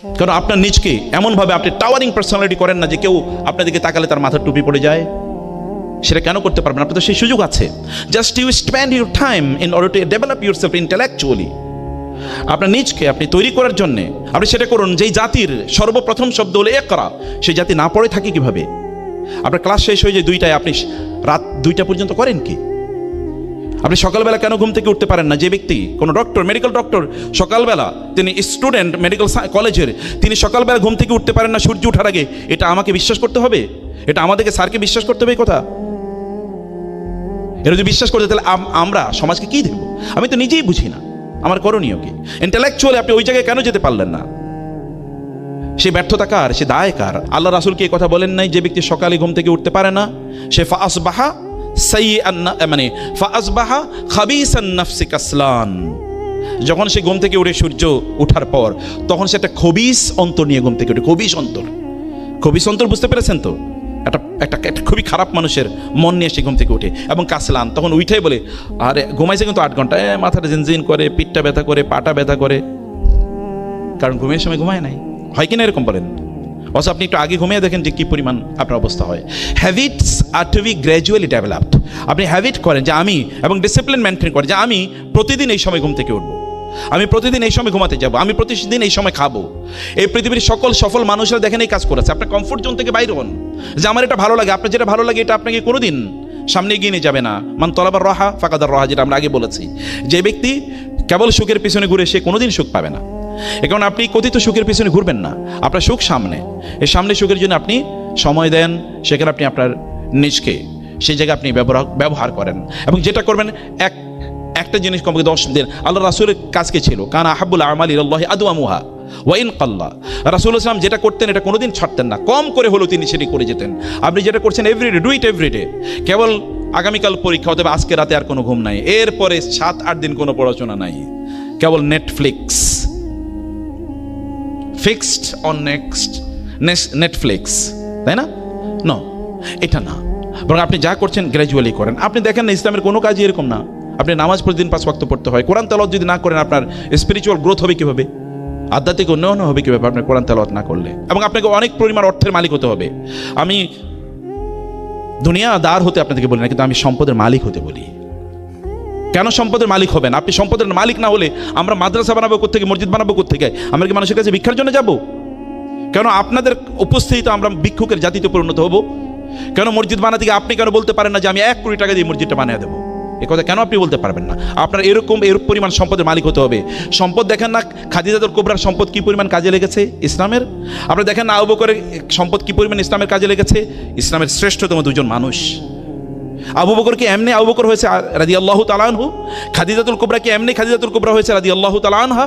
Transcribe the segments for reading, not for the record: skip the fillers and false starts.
কারণ আপনার নিজকে এমনভাবে আপনি টাওয়ারিং পার্সোনালিটি করেন না যে কেউ আপনার দিকে তাকালে তার মাথার টুপি পড়ে যায়। সেটা কেন করতে পারবেন? আপনার তো সেই সুযোগ আছে। Just you spend your time in order to develop yourself intellectually. আপনার নিজকে আপনি তৈরি করার জন্যে আপনি সেটা করুন। যেই জাতির সর্বপ্রথম শব্দ হলো ইকরা, সেই জাতি না পড়ে থাকে কিভাবে? আপনার ক্লাস শেষ হয়ে যায় 2টায়, আপনি রাত 2টা পর্যন্ত করেন কি? আপনি সকালবেলা কেন ঘুম থেকে উঠতে পারেন না? যে ব্যক্তি কোনো ডক্টর, মেডিকেল ডক্টর, সকালবেলা তিনি স্টুডেন্ট মেডিকেল কলেজের, তিনি সকালবেলা ঘুম থেকে উঠতে পারেন না সূর্য ওঠার আগে, এটা আমাকে বিশ্বাস করতে হবে? এটা আমাদেরকে স্যারকে বিশ্বাস করতে হবে এই কথা? এটা যদি বিশ্বাস করতে, তাহলে আমরা সমাজকে কি দেব? আমি তো নিজেই বুঝি না আমার করণীয় কি। ইন্টেলেকচুয়ালি আপনি ওই জায়গায় কেন যেতে পারলেন না? সে ব্যর্থতা কার? সে দায় কার? আল্লাহ রাসূল কি এই কথা বলেন নাই যে ব্যক্তি সকালে ঘুম থেকে উঠতে পারে না সে ফাসবাহা মানে ফাসবাহা খাবিসান নাফসি কাসলান, যখন সে ঘুম থেকে উঠে সূর্য ওঠার পর তখন সে একটা খবিস অন্তর নিয়ে ঘুম থেকে উঠে। খবিস অন্তর, খবিস অন্তর বুঝতে পেরেছেন তো? একটা খুবই খারাপ মানুষের মন নিয়ে সে ঘুম থেকে উঠে এবং কাসলান, তখন উঠেই বলে আরে ঘুমাইছে কিন্তু 8 ঘন্টা, মাথাটা জিনজিন করে, পিঠটা ব্যথা করে, পাটা ব্যথা করে, কারণ ঘুমের সময় ঘুমায় নাই। হয় কিনা এরকম বলেন? অথচ আপনি একটু আগে ঘুমিয়ে দেখেন যে কি পরিমাণ আপনার অবস্থা হয়। হ্যাবিটস আর টু বি গ্র্যাজুয়ালি ডেভেলপড। আপনি হ্যাবিট করেন যে আমি, এবং ডিসিপ্লিন মেনটেন করেন যে আমি প্রতিদিন এই সময় ঘুম থেকে উঠবো, আমি প্রতিদিন এই সময় ঘুমাতে যাব, আমি প্রতিদিন এই সময় খাবো। এই পৃথিবীর সকল সফল মানুষরা দেখেন এই কাজ করেছে। আপনার কমফোর্ট জোন থেকে বাইরে হন, যে আমার এটা ভালো লাগে। আপনার যেটা ভালো লাগে এটা আপনাকে কোনোদিন সামনে এগিয়ে নিয়ে যাবে না। মান তলাবার রহা ফাকাদার রহা, যেটা আমরা আগে বলেছি। যে ব্যক্তি কেবল সুখের পিছনে ঘুরে সে কোনোদিন সুখ পাবে না। এখন আপনি কথিত সুখের পিছনে ঘুরবেন না, আপনার সুখ সামনে। এই সামনে সুখের জন্য আপনি সময় দেন, সেখানে আপনি আপনার নিজকে সেই জায়গায় আপনি ব্যবহার করেন। এবং যেটা করবেন একটা জিনিস কমপক্ষে 10 দিন। আল্লাহ রাসূলের কাজ কি ছিল? কানা আহাব্বুল আমালি ইলাল্লাহি আদওয়ামুহা ওয়া ইন কাল্লা। রাসূল সাল্লাল্লাহু আলাইহি ওয়াসাল্লাম যেটা করতেন এটা কোনোদিন ছাড়তেন না, কম করে হলেও তিনি সেটি করে যেতেন। আপনি যেটা করছেন এভরিডে, ডু ইট এভরিডে। কেবল আগামীকাল পরীক্ষা, অথবা আজকে রাতে আর কোনো ঘুম নাই, এরপরে 7-8 দিন কোনো পড়াশোনা নাই, কেবল নেটফ্লিক্স, ফিক্সড অন নেটফ্লিক্স, তাই না? নো, এটা না। বরং আপনি যা করছেন গ্র্যাজুয়ালি করেন। আপনি দেখেন না, ইসলামের কোনো কাজই এরকম না। আপনি নামাজ প্রতিদিন 5 ওয়াক্ত পড়তে হয়। কোরআন তেলাওয়াত যদি না করেন আপনার স্পিরিচুয়াল গ্রোথ হবে কীভাবে? আধ্যাত্মিক উন্নয়ন হবে কীভাবে আপনার কোরআন তেলাওয়াত না করলে? এবং আপনাকে অনেক পরিমাণ অর্থের মালিক হতে হবে। আমি দুনিয়াদার হতে আপনাদেরকে বলি না, কিন্তু আমি সম্পদের মালিক হতে বলি। কেন সম্পদের মালিক হবেন? আপনি সম্পদের মালিক না হলে আমরা মাদ্রাসা বানাবো কোত্থেকে, মসজিদ বানাবো কোত্থেকে? আমরা কি মানুষের কাছে ভিক্ষার জন্য যাব? কেন আপনাদের উপস্থিতিতে আমরা ভিক্ষুকের জাতিতে পরিণত হব? কেন মসজিদ বানাতে গিয়ে আপনি কেন বলতে পারেন না যে আমি 1 কোটি টাকা দিয়ে মসজিদটা বানিয়ে দেবো? এ কথা কেন আপনি বলতে পারবেন না? আপনার এর পরিমাণ সম্পদের মালিক হতে হবে। সম্পদ দেখেন না, খাদিজাতুল কুবরার সম্পদ কি পরিমাণ কাজে লেগেছে ইসলামের। আপনি দেখেন না, আবু বকরের সম্পদ কি পরিমাণ ইসলামের কাজে লেগেছে। ইসলামের শ্রেষ্ঠতম 2 জন মানুষ। আবু বকর কি এমনি আবু বকর হয়েছে রাদিয়াল্লাহু তাআলা আনহু? খাদিজাতুল কুবরা কি এমনি খাদিজাতুল কুবরা হয়েছে রাদিয়াল্লাহু তাআলা আনহা?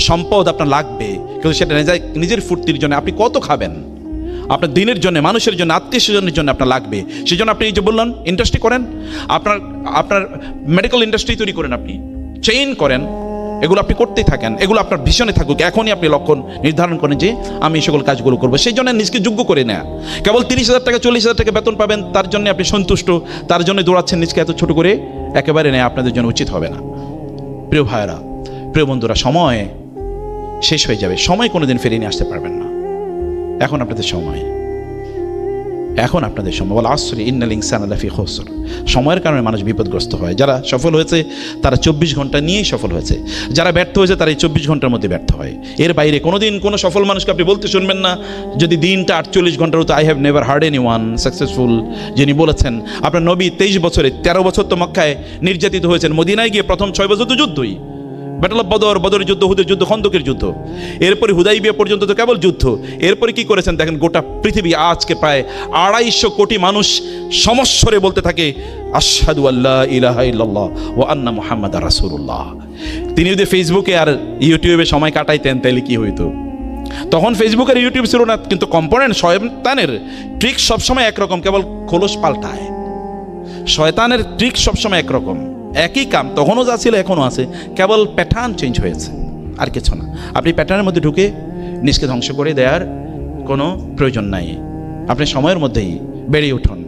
সম্পদ আপনার লাগবে, কিন্তু সেটা নিজের ফুর্তির জন্য আপনি কত খাবেন? আপনার দিনের জন্য, মানুষের জন্য, আত্মীয় স্বজনের জন্য আপনার লাগবে। সেই জন্য আপনি এই যে বললেন ইন্ডাস্ট্রি করেন, আপনার মেডিকেল ইন্ডাস্ট্রি তৈরি করেন, আপনি চেইন করেন, এগুলো আপনি করতেই থাকেন। এগুলো আপনার ভীষণে থাকুক। এখনই আপনি লক্ষ্য নির্ধারণ করেন যে আমি এই সকল কাজগুলো করবো। সেই জন্য নিজকে যোগ্য করে নেয়া। কেবল 30,000 টাকা 40,000 টাকা বেতন পাবেন তার জন্য আপনি সন্তুষ্ট, তার জন্য দৌড়াচ্ছেন নিজকে এত ছোট করে, একেবারে নেয়া আপনাদের জন্য উচিত হবে না। প্রিয় ভাইয়েরা, প্রিয় বন্ধুরা, সময় শেষ হয়ে যাবে। সময় কোনোদিন ফিরিয়ে নিয়ে আসতে পারবেন না। এখন আপনাদের সময়, এখন আপনাদের সময়। বল আসরি ইন্নাল ইনসানা লাফি খুসর। সময়ের কারণে মানুষ বিপদগ্রস্ত হয়। যারা সফল হয়েছে তারা 24 ঘন্টা নিয়েই সফল হয়েছে। যারা ব্যর্থ হয়েছে তারা এই 24 ঘন্টার মধ্যে ব্যর্থ হয়। এর বাইরে কোনোদিন কোনো সফল মানুষকে আপনি বলতে শুনবেন না যদি দিনটা 48 ঘন্টার হতো। I have never hard anyone successful যিনি বলেছেন। আপনার নবী 23 বছরে 13 বছর তো মক্কায় নির্যাতিত হয়েছেন। মদিনায় গিয়ে প্রথম 6 বছর তো যুদ্ধই, ব্যাটল অফ বদরের যুদ্ধ, হুদের যুদ্ধ, খন্দকের যুদ্ধ, এরপরে হুদাইবিয়া পর্যন্ত তো কেবল যুদ্ধ। এরপরে কি করেছেন দেখেন, গোটা পৃথিবী আজকে প্রায় 250 কোটি মানুষ সমস্বরে বলতে থাকে আশহাদু আল্লা ইলাহা ইল্লাল্লাহ ওয়া আন্না মুহাম্মাদার রাসূলুল্লাহ। তিনি যদি ফেসবুকে আর ইউটিউবে সময় কাটাইতেন তাহলে কি হইতো? তখন ফেসবুক আর ইউটিউব ছিল না, কিন্তু কম্পোনেন্ট শয়তানের ট্রিক সবসময় একরকম, কেবল খোলস পাল্টায়। শয়তানের ট্রিক সবসময় একরকম, একই কাম তখনও যা ছিল এখনও আছে, কেবল প্যাটার্ন চেঞ্জ হয়েছে, আর কিছু না। আপনি প্যাটার্নের মধ্যে ঢুকে নিজকে ধ্বংস করে দেওয়ার কোনো প্রয়োজন নাই। আপনি সময়ের মধ্যেই বেড়ে উঠুন।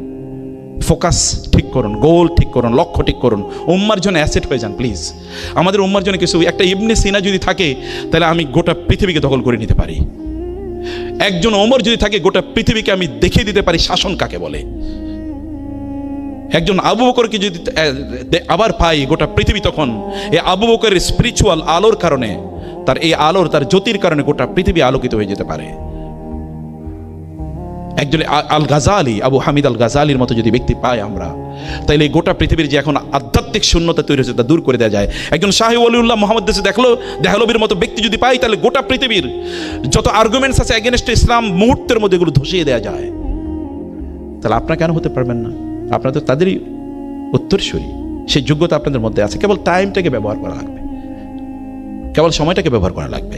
ফোকাস ঠিক করুন, গোল ঠিক করুন, লক্ষ্য ঠিক করুন, উম্মার জন্য অ্যাসেট হয়ে যান প্লিজ। আমাদের উম্মার জন্য কিছু, একটা ইবনে সিনা যদি থাকে তাহলে আমি গোটা পৃথিবীকে দখল করে নিতে পারি। একজন ওমর যদি থাকে গোটা পৃথিবীকে আমি দেখিয়ে দিতে পারি শাসন কাকে বলে। একজন আবু বকরকে যদি আবার পাই গোটা পৃথিবী, তখন এই আবু বকরের স্পিরিচুয়াল আলোর কারণে, তার এই আলোর, তার জ্যোতির কারণে গোটা পৃথিবী আলোকিত হয়ে যেতে পারে। একজন আল গাজালি, আবু হামিদ আল গাজালির মতো যদি ব্যক্তি পাই আমরা, তাইলে এই গোটা পৃথিবীর যে এখন আধ্যাত্মিক শূন্যতা তৈরি হয়েছে তা দূর করে দেওয়া যায়। একজন শাহী ওলিউল্লাহ মোহাম্মদ দেশে দেহলবির মতো ব্যক্তি যদি পাই, তাহলে গোটা পৃথিবীর যত আর্গুমেন্টস আছে এগেনস্ট ইসলাম মুহূর্তের মধ্যে এগুলো ধসিয়ে দেওয়া যায়। তাহলে আপনারা কেন হতে পারবেন না? আপনারা তো তাদেরই উত্তরসূরি, সেই যোগ্যতা আপনাদের মধ্যে আছে। কেবল টাইমটাকে ব্যবহার করা লাগবে, কেবল সময়টাকে ব্যবহার করা লাগবে।